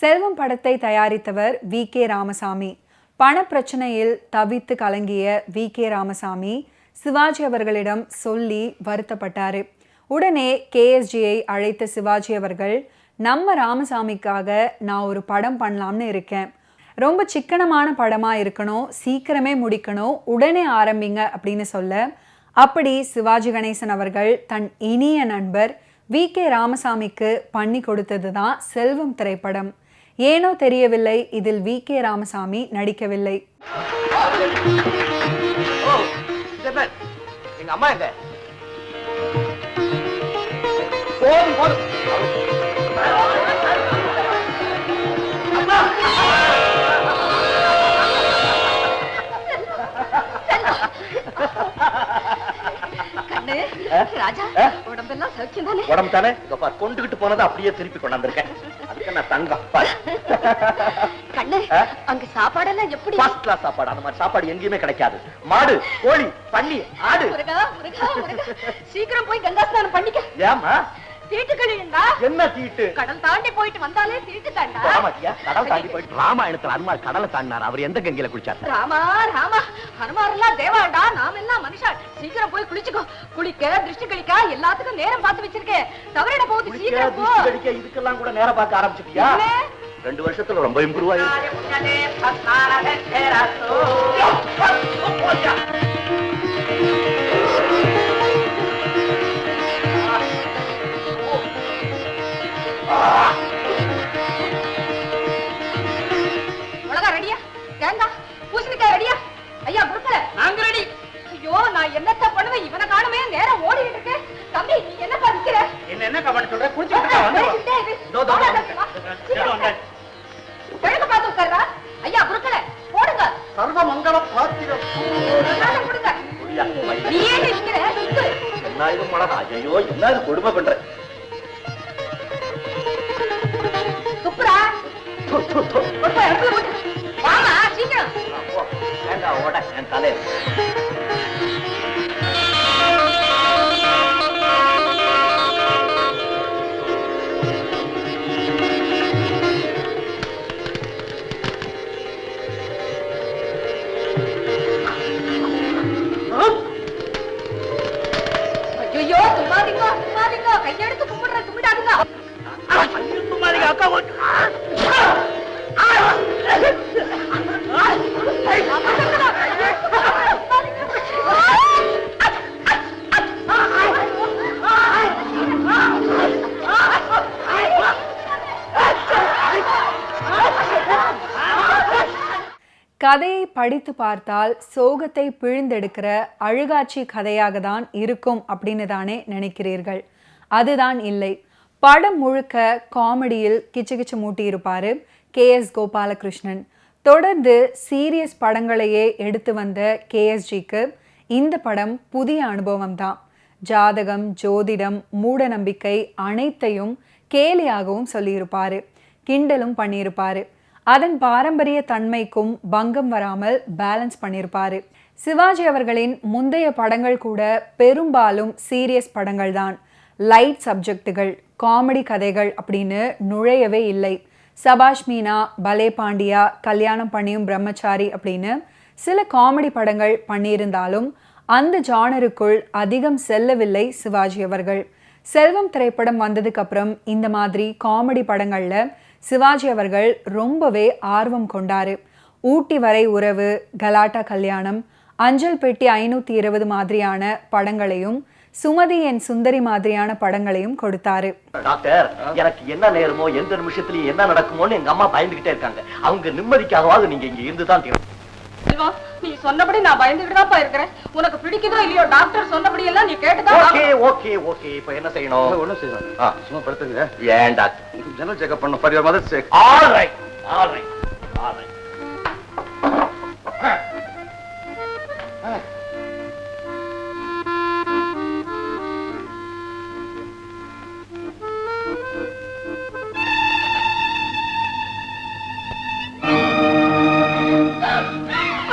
செல்வம் படத்தை தயாரித்தவர் வி.கே. ராமசாமி. பணப்பிரச்சனையில் தவித்து கலங்கிய வி.கே. ராமசாமி சிவாஜி அவர்களிடம் சொல்லி வருத்தப்பட்டாரு. உடனே KSGயை அழைத்த சிவாஜி அவர்கள், நம்ம ராமசாமிக்காக நான் ஒரு படம் பண்ணலாம்னு இருக்கேன், ரொம்ப சிக்கனமான படமாக இருக்கணும், சீக்கிரமே முடிக்கணும், உடனே ஆரம்பிங்க அப்படின்னு சொல்ல, அப்படி சிவாஜி கணேசன் அவர்கள் தன் இனிய நண்பர் வி.கே. ராமசாமிக்கு பண்ணி கொடுத்தது தான் செல்வம் திரைப்படம். ஏனோ தெரியவில்லை, இதில் வி.கே. ராமசாமி நடிக்கவில்லை. எங்க அம்மா எங்க? உடம்பு தானே கொண்டுகிட்டு போனதை அப்படியே திருப்பி கொண்டாந்துருக்கேன். அதுக்கு நான் தங்கம். அங்க சாப்பாடெல்லாம் எப்படி? ஃபர்ஸ்ட் கிளாஸ் சாப்பாடு. அந்த மாதிரி சாப்பாடு எங்கேயுமே கிடைக்காது. மாடு, கோழி, பன்னி, ஆடு. சீக்கிரம் போய் கங்கா ஸ்நானம் பண்ணிக்க. ஏமா தீட்டு கழியுண்டா? என்ன தீட்டு? கடல் தாண்டி போயிட்டு வந்தாலே தீட்டு தாண்டா. ஆமாட்டியா, கடல் தாண்டி போயிட்டு. ராமாயணத்துல அனுமார் கடலை தாண்டினார். அவர் எந்த கங்கையில குளிச்சார்? ராமா ராமா, ஹனுமார் எல்லாம் தேவாண்டா, நாம எல்லாம் மனுஷா. சீக்கிரம் போய் குளிச்சுக்கோ. குளிக்க, திருஷ்டி கழிக்க எல்லாத்துக்கும் நேரம் பார்த்து வச்சிருக்கேன். தவறிட போகுது, சீக்கிரம் போ. திருஷ்டி கழிக்க இதுக்கெல்லாம் கூட நேரம் பார்க்க ஆரம்பிச்சிட்டியா? 2 வருஷத்துல ரொம்ப இம்ப்ரூவ் ஆயிருக்கு. உலகா ரெடியா? தேங்காய் பூசணிக்காய் ரெடியா? ஐயா குடுக்கல, நாங்க ரெடி. ஐயோ, நான் என்னத்த பண்ணுவேன்? இவனை காணுமே, நேரம் ஓடிட்டு இருக்கு. தம்பி, நீ என்னப்பா நிக்கிற? என்ன கவனம் சொல்ற? குளிச்சுட்டு வந்து கிழக்கு பார்த்து உட்கார்றா. ஐயா குடுக்கல, போடுங்க. சர்வ மங்களம் பாத்திரம் கொடுங்க. நீ ஏன் நிக்கிற? என்ன இது மழை? ஐயோ, என்ன இது கொடுமை பண்ற? துப்புரா வாமா, சீக்கிரம். வேண்டாம், ஓட என் தலையில. ஐயோ, தும்மாதீங்க தும்மாதீங்க, கையெடுத்து கும்பிடுற, கும்பிடாதீங்க. அக்கா கதையை படித்து பார்த்தால் சோகத்தை பிழிந்தெடுக்கிற அழுகாட்சி கதையாக தான் இருக்கும் அப்படின்னு தானே நினைக்கிறீர்கள். அதுதான் இல்லை. படம் முழுக்க காமெடியில் கிச்சு மூட்டியிருப்பாரு KS கோபாலகிருஷ்ணன். தொடர்ந்து சீரியஸ் படங்களையே எடுத்து வந்த KSGக்கு இந்த படம் புதிய அனுபவம் தான். ஜாதகம், ஜோதிடம், மூட நம்பிக்கை அனைத்தையும் கேலியாகவும் சொல்லியிருப்பாரு, கிண்டலும் பண்ணியிருப்பாரு. அதன் பாரம்பரிய தன்மைக்கும் பங்கம் வராமல் பேலன்ஸ் பண்ணியிருப்பாரு. சிவாஜி அவர்களின் முந்தைய படங்கள் கூட பெரும்பாலும் சீரியஸ் படங்கள் தான். லைட் சப்ஜெக்டுகள், காமெடி கதைகள் அப்படின்னு நுழையவே இல்லை. சபாஷ் மீனா, பலே பாண்டியா, கல்யாணம் பண்ணியும் பிரம்மச்சாரி அப்படின்னு சில காமெடி படங்கள் பண்ணியிருந்தாலும் அந்த ஜானருக்குள் அதிகம் செல்லவில்லை சிவாஜி அவர்கள். செல்வம் திரைப்படம் வந்ததுக்கு அப்புறம் இந்த மாதிரி காமெடி படங்கள்ல சிவாஜி அவர்கள் ரொம்பவே ஆர்வம் கொண்டாரு. ஊட்டி வரை உறவு, கலாட்டா கல்யாணம், அஞ்சல் பெட்டி 520 மாதிரியான படங்களையும், சுமதி என் சுந்தரி மாதிரியான படங்களையும் கொடுத்தாரு. டாக்டர், எனக்கு என்ன நேரமோ எந்த நிமிஷத்துலயும் என்ன நடக்குமோன்னு எங்க அம்மா பயந்துகிட்டே இருக்காங்க. அவங்க நிம்மதிக்காகவாது நீங்க இங்க இருந்துதான் தீரும். நீ சொன்னபடி நான் பயந்துகிட்டு தான் இருக்கிறேன். உனக்கு பிடிக்குதோ இல்லையோ, டாக்டர் சொன்னபடி எல்லாம் நீ கேட்டுதான். ஓகே. இப்ப என்ன செய்யணும்? ஒண்ணும் செய்யணும். சும்மா படுத்துங்க. ஏன் டாக்டர்? ஜெனரல் செக்அப் பண்ண for your mother's sake. All right.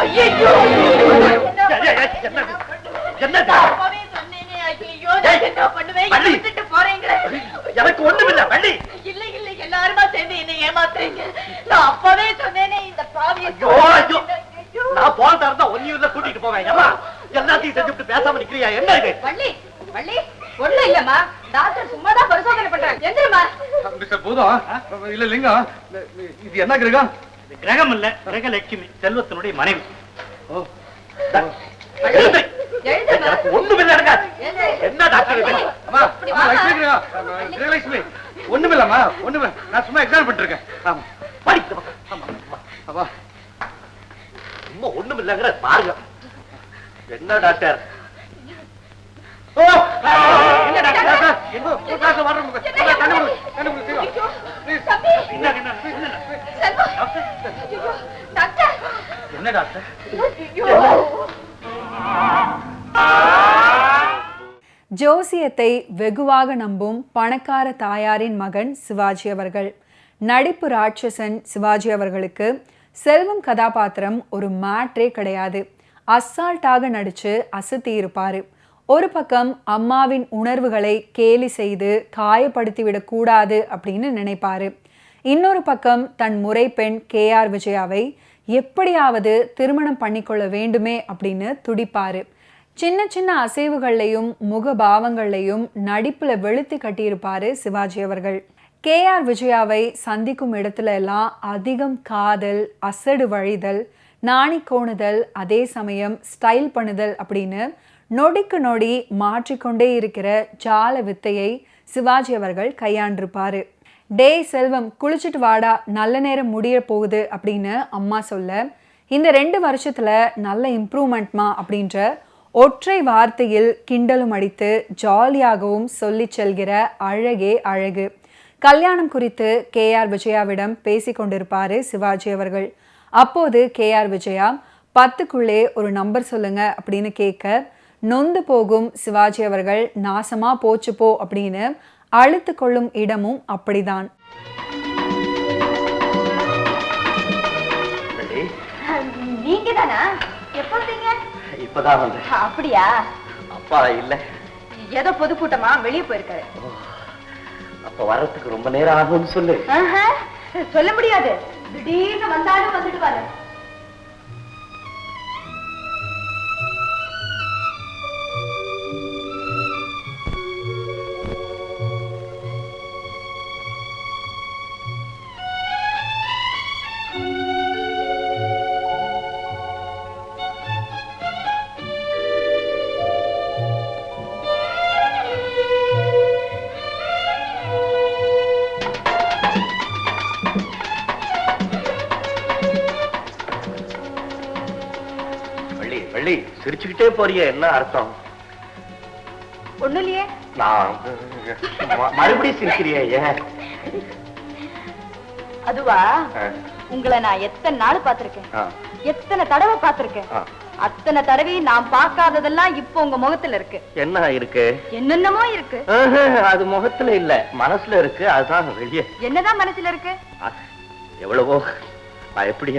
ஐயோ, எனக்கு ஒண்ணுமில்ல. வள்ளி, இல்ல எல்லாருமா சேர்ந்து என்ன ஏமாத்துறீங்க. எல்லாத்தையும் செஞ்சுட்டு பேசாம நிக்கிறியா? என்ன இது? வள்ளி வள்ளி ஒண்ணு இல்லம்மா, டாக்டர் சும்மாதான் பரிசோதனை பண்றாங்க. எந்திரமா. மிஸ்டர் பூதம், இல்ல லிங்கம், இது என்ன கிரகம்? இது கிரகம் இல்ல, கிரகலட்சுமி, செல்வத்தினுடைய மனைவி. ஒண்ணுமில்ல. என்ன டாக்டர் இது? அம்மா, லட்சுமி கிரகம், கிரகலட்சுமி. ஒண்ணுமில்லம்மா, ஒண்ணுமில்ல. நான் சும்மா எக்ஸாம் பண்ணிருக்கேன். ஆமா, படிக்க அப்பா சும்மா ஒண்ணுமில்லங்கிற பாருங்க. என்ன டாக்டர்? என்ன டாக்டர்? ஒரு கிளாஸ் வாட்டர் என்ன டாக்டர்? ஜோசியத்தை வெகுவாக நம்பும் பணக்கார தாயாரின் மகன் சிவாஜி அவர்கள். நடிப்பு ராட்சசன் சிவாஜி அவர்களுக்கு செல்வம் கதாபாத்திரம் ஒரு மேட்ரே கிடையாது. அசால்ட்டாக நடிச்சு அசத்தி இருப்பாரு. ஒரு பக்கம் அம்மாவின் உணர்வுகளை கேலி செய்து காயப்படுத்திவிடக் கூடாது அப்படின்னு நினைப்பாரு. இன்னொரு பக்கம் தன் முறை பெண் KR விஜயாவை எப்படியாவது திருமணம் பண்ணிக்கொள்ள வேண்டுமே அப்படின்னு துடிப்பாரு. சின்ன சின்ன அசைவுகள்லையும் முகபாவங்கள்லையும் நடிப்புல வெளுத்தி கட்டியிருப்பாரு சிவாஜி அவர்கள். KR விஜயாவை சந்திக்கும் இடத்துல எல்லாம் அதிகம் காதல், அசடு வழிதல், நாணி கோணுதல், அதே சமயம் ஸ்டைல் பண்ணுதல் அப்படின்னு நொடிக்கு நொடி மாற்றிக்கொண்டே இருக்கிற ஜால வித்தையை சிவாஜி அவர்கள் கையாண்டிருப்பாரு. டேய் செல்வம், குளிச்சுட்டு வாடா, நல்ல நேரம் முடிய போகுது அப்படின்னு அம்மா சொல்ல, இந்த 2 வருஷத்துல நல்ல இம்ப்ரூவ்மெண்ட்மா அப்படின்ற ஒற்றை வார்த்தையில் கிண்டலும் அடித்து ஜாலியாகவும் சொல்லி செல்கிற அழகே அழகு. கல்யாணம் குறித்து KR விஜயாவிடம் பேசிக்கொண்டிருப்பாரு சிவாஜி அவர்கள். அப்போது KR விஜயா 10க்குள்ளே ஒரு நம்பர் சொல்லுங்க அப்படின்னு கேட்க, நொந்து போகும் சிவாஜி அவர்கள் நாசமா போச்சு போ அப்படின்னு அழுத்து கொள்ளும் இடமும் அப்படிதான். நீங்க தானா? எப்ப வந்தீங்க? இப்பதான் வந்து. அப்படியா? அப்பா இல்ல. ஏதோ பொதுக்கூட்டமா வெளியே போயிருக்காரு. அப்ப வர்றதுக்கு ரொம்ப நேரம் ஆகும்னு சொல்லு. சொல்ல முடியாது, திடீர்னு வந்தாலும் வந்துடுவாரு. வள்ளி, சிரிச்சுக்கிட்டே போறிய, என்ன அர்த்தம்? ஒண்ணு இல்லையே. நான் மறுபடியும் சிரிக்கிறிய? ஏன்? அதுவா, உங்களை நான் எத்தனை நாள் பார்த்திருக்கேன், எத்தனை தடவை பார்த்திருக்கேன். அத்தனை தடவை நான் பார்க்காததெல்லாம் இப்போ உங்க முகத்துல இருக்கு. என்ன இருக்கு? என்னென்னமோ இருக்கு. அது முகத்துல இல்ல, மனசுல இருக்கு. அதுதான் வெளியே. என்னதான் மனசுல இருக்கு? எவ்வளவோ. எப்படி?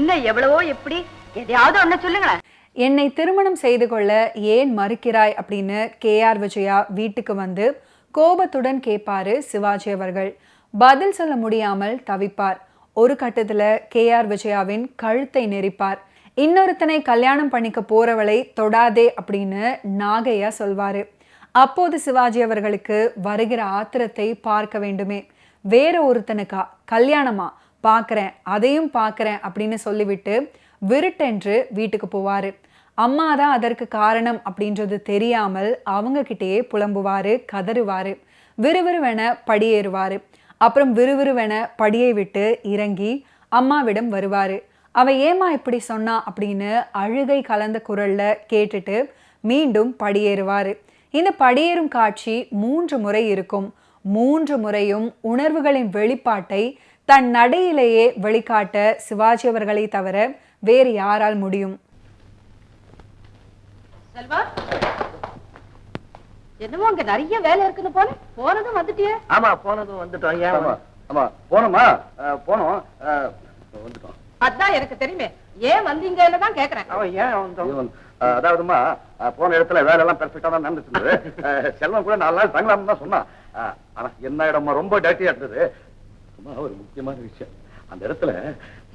என்ன எவ்வளவோ? எப்படி? எதையாவது ஒண்ணு சொல்லுங்களேன். என்னை திருமணம் செய்து கொள்ள ஏன் மறுக்கிறாய் அப்படின்னு KR விஜயா வீட்டுக்கு வந்து கோபத்துடன் கேட்பாரு சிவாஜி அவர்கள். பதில் சொல்ல முடியாமல் தவிப்பார். ஒரு கட்டத்துல KR விஜயாவின் கழுத்தை நெரிப்பார். இன்னொருத்தனை கல்யாணம் பண்ணிக்க போறவளை தொடாதே அப்படின்னு நாகையா சொல்வாரு. அப்போது சிவாஜி அவர்களுக்கு வருகிற ஆத்திரத்தை பார்க்க வேண்டுமே. வேற ஒருத்தனுக்கா கல்யாணமா? பார்க்குறேன், அதையும் பார்க்குறேன் அப்படின்னு சொல்லிவிட்டு விருட்டென்று வீட்டுக்கு போவாரு. அம்மா தான் அதற்கு காரணம் அப்படின்றது தெரியாமல் அவங்க கிட்டேயே புலம்புவாரு, கதறுவாரு. விறுவிறுவென படியேறுவாரு. அப்புறம் விறுவிறுவென படியை விட்டு இறங்கி அம்மாவிடம் வருவாரு. அவ ஏமா இப்படி சொன்னா அப்படின்னு அழுகை கலந்த குரல்ல கேட்டுட்டு மீண்டும் படியேறுவாரு. இந்த படியேறும் காட்சி 3 முறை இருக்கும். 3 முறையும் உணர்வுகளின் வெளிப்பாட்டை தன் நடையிலேயே வெளிக்காட்ட சிவாஜி அவர்களை தவிர வேறு யாரால் முடியும்? செல்வா, என்னமோ அங்க நிறைய வேலை இருக்குது போல. போனதும் வந்துட்டியே? ஆமா, போனதும் வந்துட்டோம். ஏன்? ஆமா, போனோமா? போனோம், வந்துட்டோம். அதான் எனக்கு தெரியுமே, ஏன் வந்தீங்கன்னு தான் கேக்குறேன். அவன் ஏன் வந்தோம்? அதாவதுமா, போன இடத்துல வேலை எல்லாம் பெர்ஃபெக்டா தான் நடந்துச்சு. செல்வம் கூட 4 நாள் தங்கலாம்னு தான் சொன்னான். ஆனா என்ன இடமா ரொம்ப டேட்டியா இருந்தது. ஒரு முக்கியமான விஷயம், அந்த இடத்துல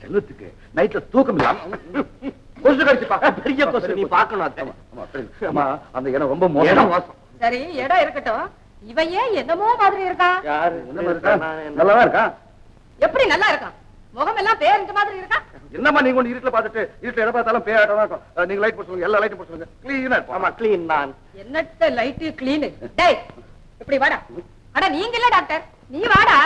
செல்வத்துக்கு நைட்ல தூக்கம் இல்லாம கொசு கடிச்சுப்பா. பெரிய கொசு, நீ பார்க்கணும் அத்தை. ஆமா, சரி. அம்மா, அந்த இடம் ரொம்ப மோசம். சரி, இடம் இருக்கட்டும். இவன் ஏன் என்னமோ மாதிரி இருக்கான்? யாரு என்ன மாதிரி இருக்கா? நல்லாதான் இருக்கா? எப்படி நல்லா இருக்கான்? முகம் எல்லாம் பேரண்ட மாதிரி இருக்கான். என்னம்மா நீங்க ஒண்ணு இருட்டுல பாத்துட்டு இருட்டுல எதை பார்த்தாலும் பேயாட்டம் இருக்கும். நீங்க லைட் போட்டு சொல்லுங்க, எல்லா லைட்டும் போட்டு சொல்லுங்க. கிளீனா இருக்கும். ஆமா, கிளீன் தான். என்னத்த லைட்டு கிளீன்? டேய், இப்படி வாடா. அட நீங்க இல்ல டாக்டர், நீ வாடா.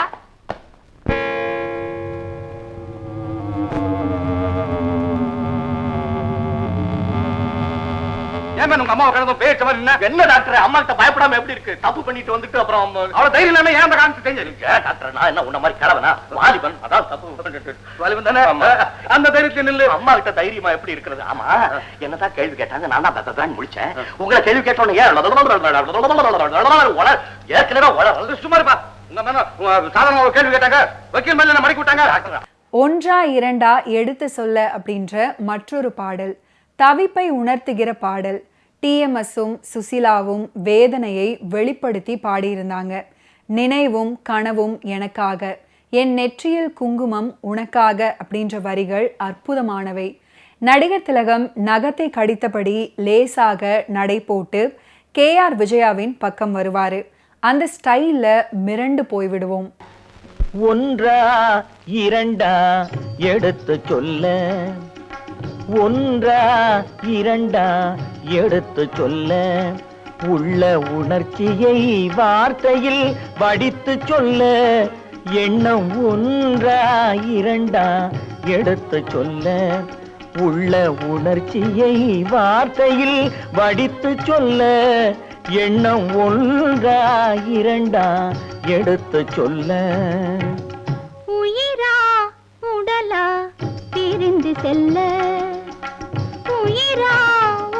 ஏன் உங்க அம்மா உட்காந்து பேச்ச மாதிரி என்ன டாக்டர், அம்மா கிட்ட பயப்படாம எப்படி இருக்கு? தப்பு பண்ணிட்டு வந்துட்டு அப்புறம் அவ்வளவு தைரியம் இல்லாம ஏன் அந்த காமிச்சு தெரிஞ்சிருக்கு? டாக்டர், நான் என்ன உன்ன மாதிரி கிழவனா? வாலிபன், அதான் தப்பு. வாலிபன் தானே? அந்த தைரியத்துல நில்லு. அம்மா கிட்ட தைரியமா எப்படி இருக்கிறது? ஆமா, என்னதான் கேள்வி கேட்டாங்க, நான் தான் தான் முடிச்சேன். உங்களை கேள்வி கேட்டோன்னு ஏன் ஏற்கனவே சும்மா இருப்பா. உங்க மேல சாதாரண கேள்வி கேட்டாங்க, வக்கீல் மேல என்ன மடக்கி விட்டாங்க. டாக்டர், ஒன்றா இரண்டா எடுத்து சொல்ல அப்படின்ற மற்றொரு பாடல், தவிப்பை உணர்த்துகிற பாடல். டிஎம்எஸும் சுசிலாவும் வேதனையை வெளிப்படுத்தி பாடியிருந்தாங்க. நினைவும் கனவும் எனக்காக, என் நெற்றியில் குங்குமம் உனக்காக அப்படின்ற வரிகள் அற்புதமானவை. நடிகர் திலகம் நகத்தை கடித்தபடி லேசாக நடை போட்டு கேஆர் விஜயாவின் பக்கம் வருவாரு. அந்த ஸ்டைல்ல மிரண்டு போய்விடுவோம். ஒன்றா இரண்டா எடுத்து சொல்ல, ஒன்றா இரண்டா எடுத்து சொல்ல, உள்ள உணர்ச்சியை வார்த்தையில் வடித்து சொல்ல, எண்ணம் ஒன்றா இரண்டா எடுத்து சொல்ல, உள்ள உணர்ச்சியை வார்த்தையில் வடித்து சொல்ல, எண்ணம் ஒன்றா இரண்டா எடுத்து சொல்ல. உயிரா உடலா பிரிந்து செல்ல, உயிரா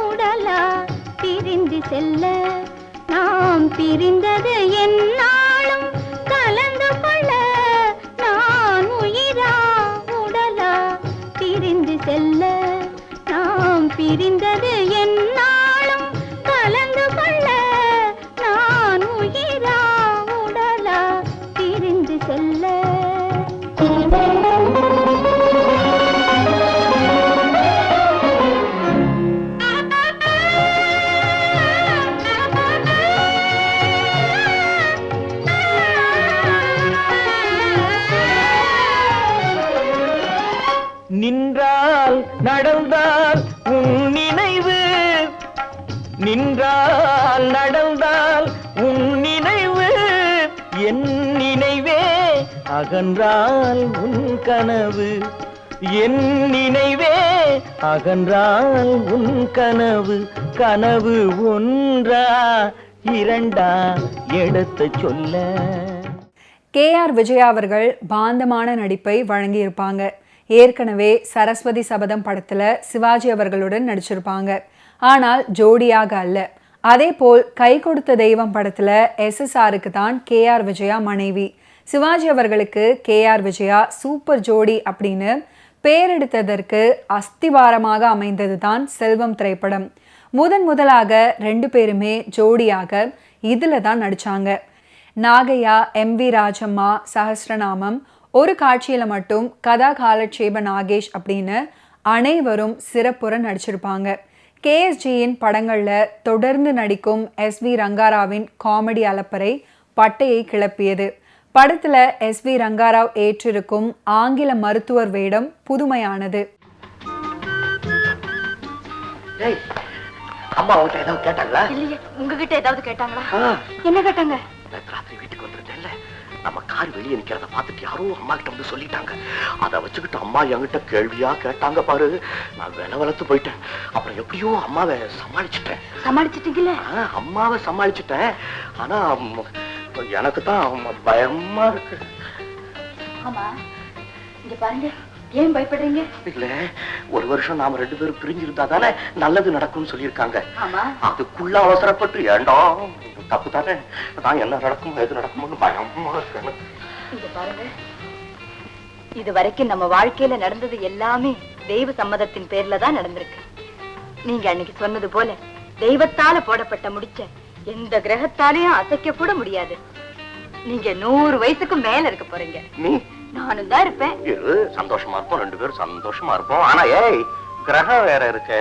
உடலா பிரிந்து செல்ல, நாம் பிரிந்தது என்னாலும் கலந்து கொள்ள, நான் உயிரா உடலா பிரிந்து செல்ல, நாம் பிரிந்தது என்னாலும் கலந்து கொள்ள, நான் உயிரா உடலா பிரிந்து செல்ல. நின்றால் நடந்தால் உன் நினைவு, நின்றால் நடந்தால் உன் நினைவு, என் நினைவே அகன்றால் உன் கனவு, என் நினைவே அகன்றால் உன் கனவு, கனவு ஒன்றா இரண்டா எடுத்து சொல்ல. கேஆர் விஜயா அவர்கள் பாந்தமான நடிப்பை வழங்கியிருப்பாங்க. ஏற்கனவே சரஸ்வதி சபதம் படத்துல சிவாஜி அவர்களுடன் நடிச்சிருப்பாங்க. ஆனால் ஜோடியாக அல்ல. அதே போல் கை கொடுத்த தெய்வம் படத்துல SSRக்கு தான் கேஆர் விஜயா மனைவி. சிவாஜி அவர்களுக்கு கேஆர் விஜயா சூப்பர் ஜோடி அப்படின்னு பேரெடுத்ததற்கு அஸ்திவாரமாக அமைந்தது தான் செல்வம் திரைப்படம். முதலாக 2 பேருமே ஜோடியாக இதுல தான் நடிச்சாங்க. நாகையா, MV ராஜம்மா, சஹஸ்ரநாமம், ஒரு காட்சியில மட்டும் கதா காலட்சேப நாகேஷ் அப்படின்னு அனைவரும் சிறப்புற நடிச்சிருப்பாங்க. KSGயின் படங்கள்ல தொடர்ந்து நடிக்கும் SV ரங்காராவின் காமெடி அலப்பறை பட்டையை கிளப்பியது. படத்துல SV ரங்காராவ் ஏற்றிருக்கும் ஆங்கில மருத்துவர் வேடம் புதுமையானது. அம்மா உங்ககிட்ட ஏதாவது கேட்டாங்களா? இல்லையே, உங்ககிட்ட ஏதாவது கேட்டாங்களா? என்ன கேட்டாங்க? ராத்திரி வீட்டுக்கு வந்துருந்தேன்ல, நம்ம கார் வெளியே நிக்கிறத பார்த்துட்டு யாரோ அம்மா கிட்ட வந்து சொல்லிட்டாங்க. அதை வச்சுக்கிட்டு அம்மா என்கிட்ட கேள்வியா கேட்டாங்க பாரு. நான் வெல வளர்த்து போயிட்டேன். அப்புறம் எப்படியோ அம்மாவை சமாளிச்சுட்டேன். சமாளிச்சிட்டீங்களே? அம்மாவை சமாளிச்சுட்டேன். ஆனா எனக்கு தான் பயமா இருக்கு. ஆமா, இங்க பாருங்க, ஏன் பயப்படுறீங்க? இல்ல, 1 வருஷம் நாம 2 பேரும் பிரிஞ்சிருந்தா தானே நல்லது நடக்கும்னு சொல்லியிருக்காங்க. ஆமா, அதுக்குள்ள அவசரப்பட்டு ஏண்டா தப்பு தானே, நான் என்ன நடக்கும் எது நடக்கும்னு பயமா இருக்கு. இங்க பாருங்க, இது வரைக்கும் நம்ம வாழ்க்கையில நடந்தது எல்லாமே தெய்வ சம்மதத்தின் பேர்ல தான் நடந்திருக்கு. நீங்க அன்னைக்கு சொன்னது போல தெய்வத்தால போடப்பட்ட முடிச்ச எந்த கிரகத்தாலையும் அசைக்க கூட முடியாது. நீங்க 100 வயசுக்கு மேல இருக்க போறீங்க. நீ நானும் தான் இருப்பேன். சந்தோஷமா இருப்போம், 2 பேரும் சந்தோஷமா இருப்போம். ஆனா ஏய், கிரகம் வேற இருக்கு.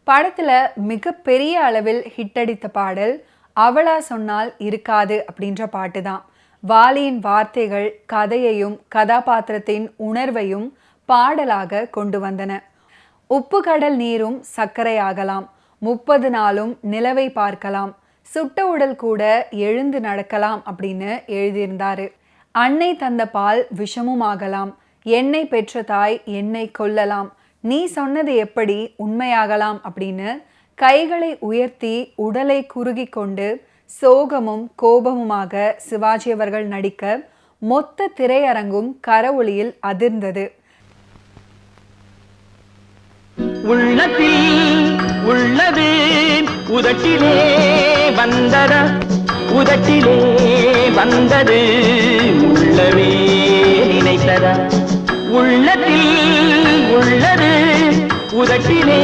படத்துல மிகப்பெரிய அளவில் ஹிட் அடித்த பாடல் அவளா சொன்னால் இருக்காது அப்படின்ற பாட்டு தான். வாலியின் வார்த்தைகள் கதையையும் கதாபாத்திரத்தின் உணர்வையும் பாடலாக கொண்டு வந்தன. உப்பு கடல் நீரும் சர்க்கரையாகலாம், 30 நாளும் நிலவை பார்க்கலாம், சுட்ட உடல் கூட எழுந்து நடக்கலாம் அப்படின்னு எழுதியிருந்தாரு. அன்னை தந்த பால் விஷமும் ஆகலாம், என்னை பெற்ற தாய் என்னை கொல்லலாம், நீ சொன்னது எப்படி உண்மையாகலாம் அப்படின்னு கைகளை உயர்த்தி உடலை குறுகி கொண்டு சோகமும் கோபமுமாக சிவாஜி அவர்கள் நடிக்க மொத்த திரையரங்கும் கரவொலியில் அதிர்ந்தது. உள்ளத்தில் உள்ளது உதட்டிலே வந்ததா, உதட்டிலே வந்தது உள்ளவே நினைத்ததா. உள்ளத்தில் உள்ளது உதட்டிலே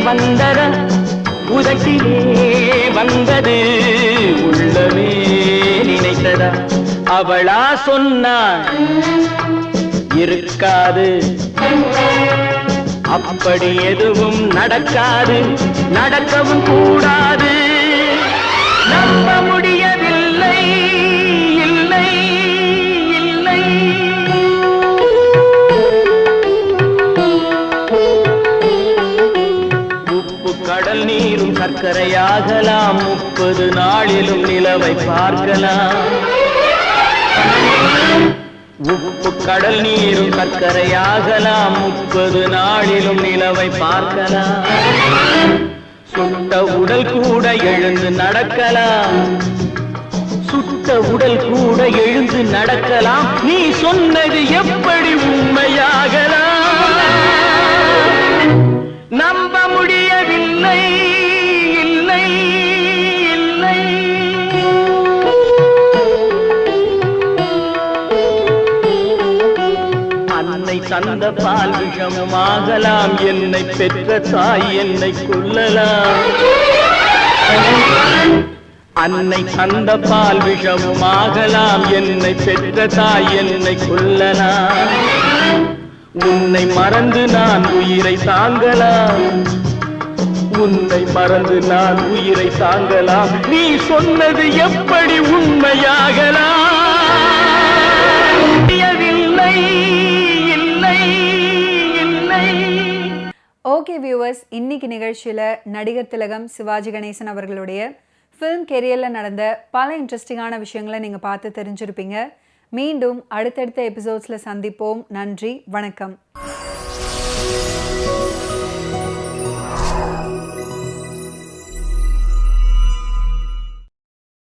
வந்ததா, உதட்டிலே வந்தது உள்ளவே நினைத்ததா. அவளா சொன்னாள் இருக்காது, அப்படி எதுவும் நடக்காது, நடக்கவும் கூடாது. நம்ப முடியவில்லை, இல்லை இல்லை. உப்பு கடல் நீரும் சர்க்கரையாகலாம், 30 நாளிலும் நிலவை பார்க்கலாம். உப்பு கடல் நீரும் சர்க்கரையாகலாம், 30 நாளிலும் நிலவை பார்க்கலாம். சுட்ட உடல் கூட எழுந்து நடக்கலாம், சுட்ட உடல் கூட எழுந்து நடக்கலாம். நீ சொன்னது எப்படி உண்மையாகலாம்? நம்ப முடியவில்லை, இல்லை இல்லை. அன்னை தந்த பால் விஷமும் ஆகலாம், என்னை பெற்ற தாய் என்னை கொல்லலாம். அன்னை தந்த பால் விஷமும் ஆகலாம், என்னை பெற்ற தாய் என்னை கொல்லலாம். உன்னை மறந்து நான் உயிரை தாங்கலாம், உன்னை மறந்து நான் உயிரை தாங்கலாம். நீ சொன்னது எப்படி உண்மையாகலாம்? ஓகே வியூவர்ஸ், இன்னைக்கு நிகழ்ச்சியில் நடிகர் திலகம் சிவாஜி கணேசன் அவர்களுடைய ஃபிலிம் கெரியரில் நடந்த பல இன்ட்ரெஸ்டிங்கான விஷயங்களை நீங்கள் பார்த்து தெரிஞ்சிருப்பீங்க. மீண்டும் அடுத்தடுத்த எபிசோட்ஸில் சந்திப்போம். நன்றி, வணக்கம்.